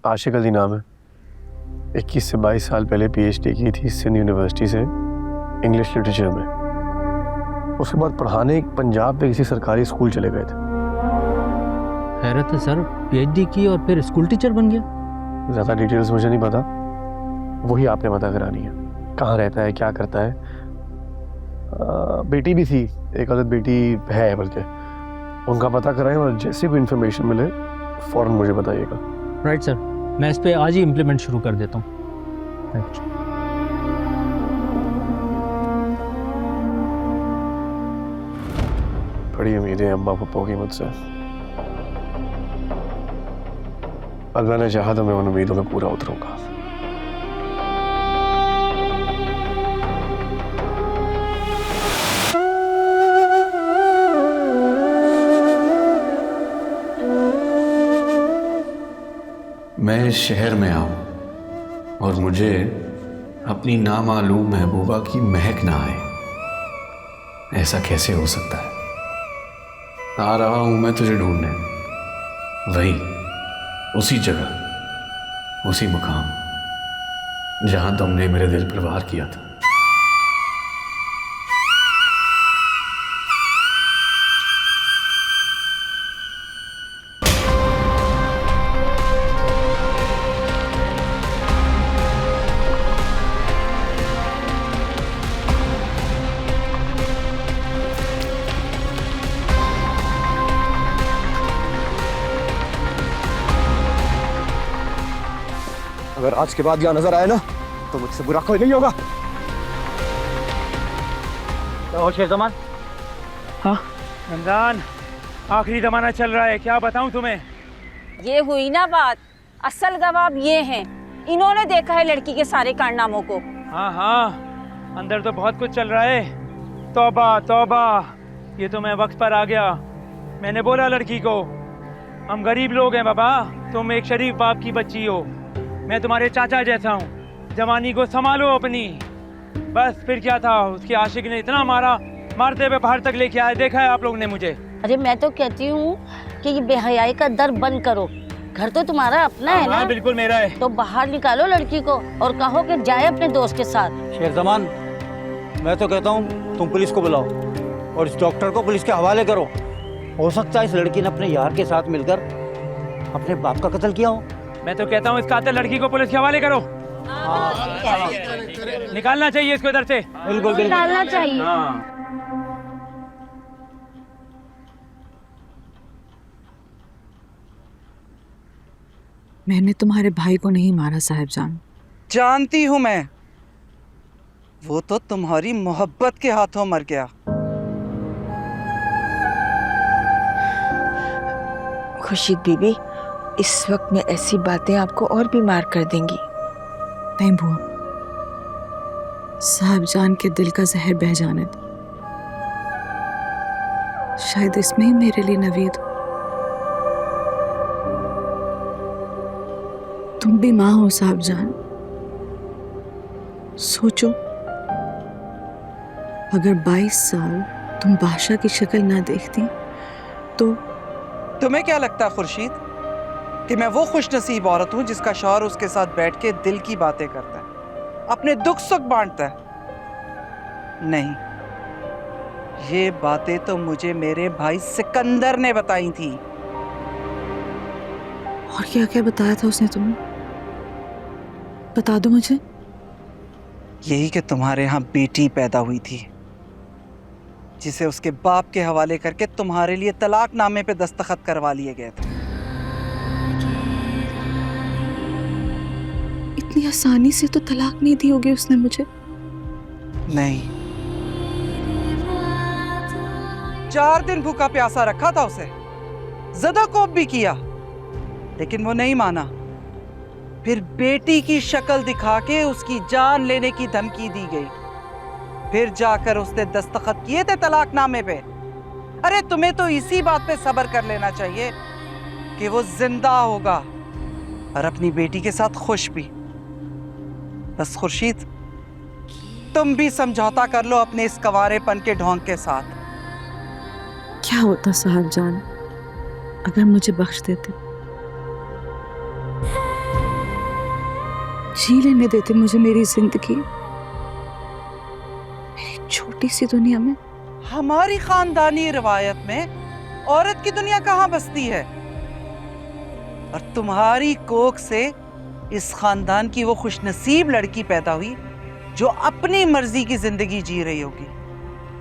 आशिक अली नाम है। 21 से 22 साल पहले PhD की थी सिंध यूनिवर्सिटी से इंग्लिश लिटरेचर में। उसके बाद पढ़ाने पंजाब में किसी सरकारी स्कूल चले गए थे। हैरत है सर, PhD की और फिर स्कूल टीचर बन गया। ज़्यादा डिटेल्स मुझे नहीं पता, वही आपने पता करानी है। कहाँ रहता है, क्या करता है। बेटी भी थी, एक आदत बेटी है बल्कि, उनका पता कराएं और जैसे भी इंफॉर्मेशन मिले फ़ौरन मुझे बताइएगा। राइट सर, मैं इस पे आज ही इम्प्लीमेंट शुरू कर देता हूँ। बड़ी उम्मीदें अम्मा पप्पो की मुझसे। अल्लाह ने चाहा तो मैं उन उम्मीदों में पूरा उतरूंगा। मैं इस शहर में आऊं और मुझे अपनी नामालूम महबूबा की महक ना आए, ऐसा कैसे हो सकता है? आ रहा हूं मैं तुझे ढूंढने, वही उसी जगह, उसी मुकाम जहां तुमने मेरे दिल पर वार किया था। अगर आज के बाद यहाँ नजर आए ना तो मुझसे बुरा कोई नहीं होगा। तो शेरज़मान, हाँ रमजान, आखिरी जमाना चल रहा है, क्या बताऊं तुम्हें। ये हुई ना बात, असल गवाह ये हैं, इन्होंने देखा है लड़की के सारे कारनामों को। हाँ हाँ, अंदर तो बहुत कुछ चल रहा है। तौबा तौबा, ये तो मैं वक्त पर आ गया। मैंने बोला लड़की को, हम गरीब लोग हैं बाबा, तुम एक शरीफ बाप की बच्ची हो, मैं तुम्हारे चाचा जैसा हूँ, जवानी को संभालो अपनी। बस फिर क्या था, उसके आशिक ने इतना मारा, मारते हुए बाहर तक लेके आए, देखा है आप लोग ने मुझे। अरे मैं तो कहती हूँ कि ये बेहयाई का दर बंद करो, घर तो तुम्हारा अपना है ना। हाँ बिल्कुल मेरा है। तो बाहर निकालो लड़की को और कहो कि जाए अपने दोस्त के साथ। शेरज़मान, मैं तो कहता हूँ तुम पुलिस को बुलाओ और इस डॉक्टर को पुलिस के हवाले करो। हो सकता है इस लड़की ने अपने यार के साथ मिलकर अपने बाप का कत्ल किया हो। मैं तो कहता हूँ इस कातिल लड़की को पुलिस के हवाले करो। निकालना चाहिए इसको इधर से। बिल्कुल निकालना चाहिए। मैंने तुम्हारे भाई को नहीं मारा साहिबजान। जानती हूँ मैं, वो तो तुम्हारी मोहब्बत के हाथों मर गया। खुर्शीद बीबी, इस वक्त में ऐसी बातें आपको और बीमार कर देंगी। नहीं बुआ, साहिबजान के दिल का जहर बह जाने दो, शायद इसमें ही मेरे लिए नवीद हो। तुम भी माँ हो साहिबजान, सोचो अगर 22 साल तुम बादशाह की शक्ल ना देखती तो। तुम्हें क्या लगता है खुर्शीद कि मैं वो खुशनसीब औरत हूँ जिसका शौहर उसके साथ बैठ के दिल की बातें करता है, अपने दुख सुख बांटता है? नहीं, ये बातें तो मुझे मेरे भाई सिकंदर ने बताई थी। और क्या क्या बताया था उसने तुम्हें, बता दो मुझे। यही कि तुम्हारे यहाँ बेटी पैदा हुई थी जिसे उसके बाप के हवाले करके तुम्हारे लिए तलाकनामे पे दस्तखत करवा लिए गए थे। इतनी आसानी से तो तलाक नहीं दी होगी उसने मुझे। नहीं, 4 दिन भूखा प्यासा रखा था उसे, ज़दा कोप भी किया, लेकिन वो नहीं माना। फिर बेटी की शक्ल दिखा के उसकी जान लेने की धमकी दी गई। फिर जाकर उसने दस्तखत किए थे तलाकनामे पे। अरे तुम्हें तो इसी बात पे सब्र कर लेना चाहिए कि वो जिंदा होगा और अपनी बेटी के साथ खुश भी। बस खुर्शीद, तुम भी समझौता कर लो अपने इस कंवारेपन के ढोंग के साथ। क्या होता साहिबजान अगर मुझे बख्श देते? जी लेने देते मुझे मेरी जिंदगी, मेरी छोटी सी दुनिया में। हमारी खानदानी रिवायत में औरत की दुनिया कहाँ बसती है? और तुम्हारी कोख से इस खानदान की वो खुशनसीब लड़की पैदा हुई जो अपनी मर्जी की जिंदगी जी रही होगी,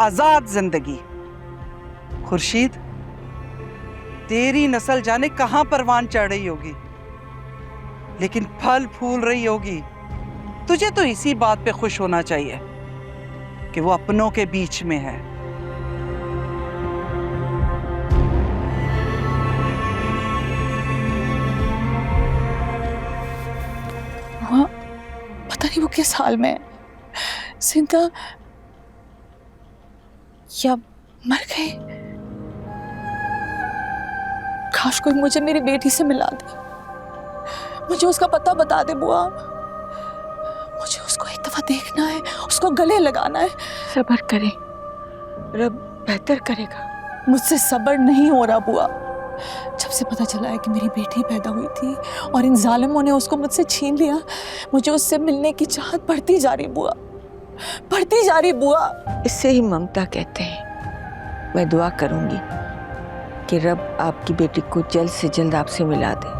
आजाद जिंदगी। खुर्शीद, तेरी नस्ल जाने कहां परवान चढ़ रही होगी, लेकिन फल फूल रही होगी। तुझे तो इसी बात पे खुश होना चाहिए कि वो अपनों के बीच में है। हाँ, पता नहीं वो किस हाल में है, जिंदा या मर गई। काश कोई मुझे मेरी बेटी से मिला दे, मुझे उसका पता बता दे बुआ। मुझे उसको एक दफा देखना है, उसको गले लगाना है। सब्र करें, रब बेहतर करेगा। मुझसे सब्र नहीं हो रहा बुआ। जब से पता चला है कि मेरी बेटी पैदा हुई थी और इन जालिमों ने उसको मुझसे छीन लिया, मुझे उससे मिलने की चाहत बढ़ती जा रही बुआ, बढ़ती जा रही बुआ। इससे ही ममता कहते हैं। मैं दुआ करूंगी कि रब आपकी बेटी को जल्द से जल्द आपसे मिला दे।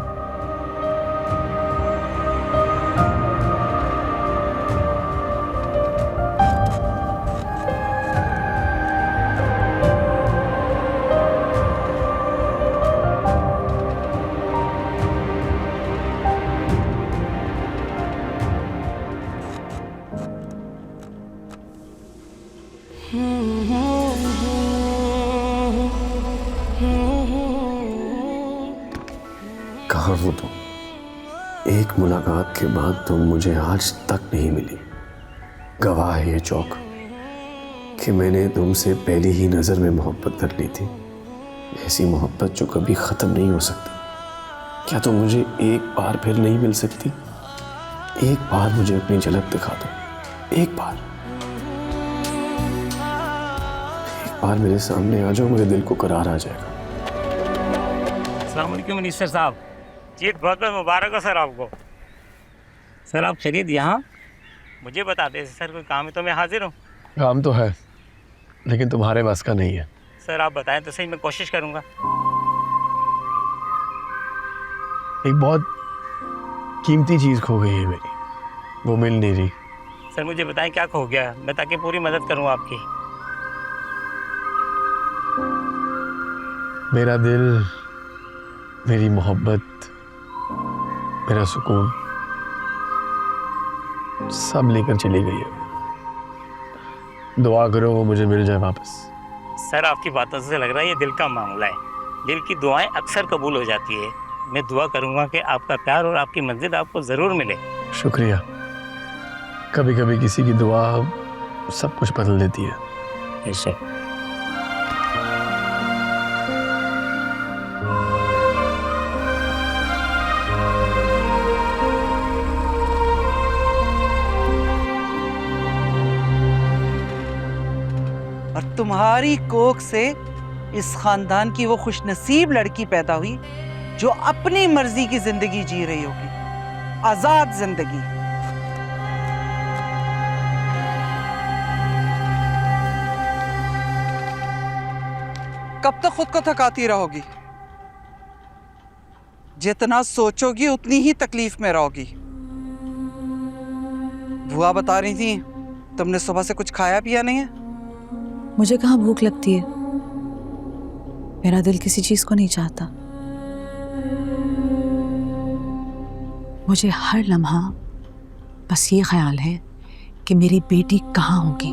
कहाँ हो तुम? एक मुलाकात के बाद तुम मुझे आज तक नहीं मिली। गवाह है ये चौक कि मैंने तुमसे पहली ही नज़र में मोहब्बत कर ली थी, ऐसी मोहब्बत जो कभी ख़त्म नहीं हो सकती। क्या तुम मुझे एक बार फिर नहीं मिल सकती? एक बार मुझे अपनी झलक दिखा दो, एक बार मेरे सामने आ जाओ, मेरे दिल को करार आ जाएगा। अस्सलाम वालेकुम मिनिस्टर साहब, जीत बहुत बहुत मुबारक हो सर आपको। सर आप खरीद यहाँ मुझे बता दें सर, कोई काम है तो मैं हाजिर हूँ। काम तो है लेकिन तुम्हारे बस का नहीं है। सर आप बताएं तो सही, मैं कोशिश करूँगा। एक बहुत कीमती चीज़ खो गई है मेरी, वो मिल नहीं रही। सर मुझे बताएं क्या खो गया, मैं ताकि पूरी मदद करूँ आपकी। मेरा दिल, मेरी मोहब्बत, मेरा सुकून सब लेकर चली गई है। दुआ करो वो मुझे मिल जाए वापस। सर आपकी बातों से लग रहा है ये दिल का मामला है। दिल की दुआएं अक्सर कबूल हो जाती है। मैं दुआ करूँगा कि आपका प्यार और आपकी मंजिल आपको ज़रूर मिले। शुक्रिया। कभी कभी किसी की दुआ सब कुछ बदल देती है। ऐसे और तुम्हारी कोख से इस खानदान की वो खुशनसीब लड़की पैदा हुई जो अपनी मर्जी की जिंदगी जी रही होगी, आजाद जिंदगी। कब तक खुद को थकाती रहोगी? जितना सोचोगी उतनी ही तकलीफ में रहोगी। बुआ बता रही थी तुमने सुबह से कुछ खाया पिया नहीं है। मुझे कहाँ भूख लगती है, मेरा दिल किसी चीज को नहीं चाहता। मुझे हर लम्हा बस ये ख्याल है कि मेरी बेटी कहाँ होगी।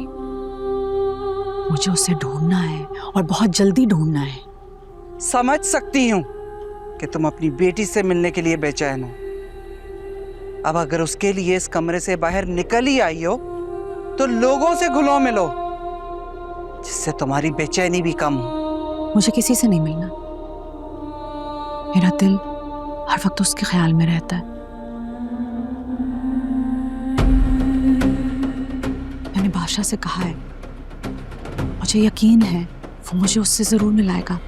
मुझे उसे ढूंढना है और बहुत जल्दी ढूंढना है। समझ सकती हूँ कि तुम अपनी बेटी से मिलने के लिए बेचैन हो। अब अगर उसके लिए इस कमरे से बाहर निकल ही आई हो तो लोगों से घुलो मिलो, जिससे तुम्हारी बेचैनी भी कम हो। मुझे किसी से नहीं मिलना। मेरा दिल हर वक्त उसके ख्याल में रहता है। मैंने बादशाह से कहा है, मुझे यकीन है वो मुझे उससे जरूर मिलाएगा।